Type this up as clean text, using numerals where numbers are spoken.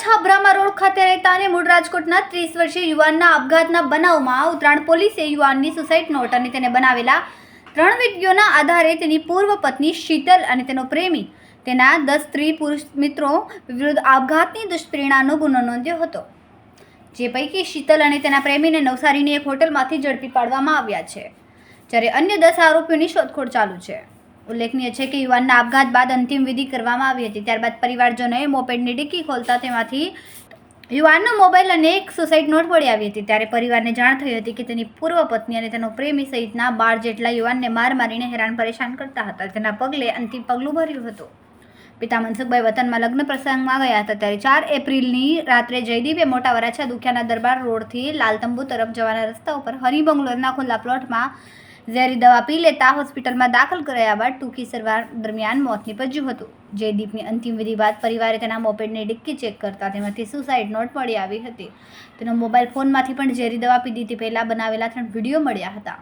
છાબરામાં road ખાતે રહેતા અને મૂળ રાજકોટના 30 વર્ષીય યુવાનના આપઘાતના બનાવમાં ઉત્તરાયણ પોલીસે યુવાનની સુસાઇડ નોટ અને તેને બનાવેલા 3 વિડીયોના આધારે તેની પૂર્વ પત્ની શીતલ અને તેનો પ્રેમી તેના 10 સ્ત્રી પુરુષ મિત્રો વિરુદ્ધ આપઘાતની દુષ્પ્રેરણાનો ગુનો નોંધ્યો હતો, જે પૈકી શીતલ અને તેના પ્રેમીને નવસારીની એક હોટલમાંથી ઝડપી પાડવામાં આવ્યા છે, જ્યારે અન્ય 10 આરોપીઓની શોધખોળ ચાલુ છે। ઉલ્લેખનીય છે કે યુવાનના આપઘાત બાદ અંતિમ વિધિ કરવામાં આવી હતી। ત્યારબાદ પરિવારજનોએ મોપેડની ડિક્કી ખોલતા તેમાંથી યુવાનનો મોબાઈલ અને એક સુસાઇડ નોટ મળી આવી હતી। ત્યારે પરિવારને જાણ થઈ હતી કે તેની પૂર્વ પત્ની અને તેનો પ્રેમી સહિતના 12 જેટલા યુવાનને માર મારીને હેરાન પરેશાન કરતા હતા। તેના પગલે અંતિમ પગલું ભર્યું હતું। પિતા મનસુખભાઈ વતનમાં લગ્ન પ્રસંગમાં ગયા હતા, ત્યારે 4 એપ્રિલની રાત્રે જયદીપે મોટા વરાછા દુખિયાના દરબાર રોડથી લાલતંબુ તરફ જવાના રસ્તા ઉપર હરિ બંગલોના ખુલ્લા પ્લોટમાં ઝેરી દવા પી લેતા હોસ્પિટલમાં દાખલ કરાયા બાદ ટૂંકી સારવાર દરમિયાન મોત નીપજ્યું હતું। જયદીપની અંતિમ વિધિ બાદ પરિવારે તેના મોપેડની ડિક્કી ચેક કરતા તેમાંથી સુસાઇડ નોટ મળી આવી હતી। તેનો મોબાઈલ ફોનમાંથી પણ ઝેરી દવા પીધી તે પહેલાં બનાવેલા 3 વિડીયો મળ્યા હતા।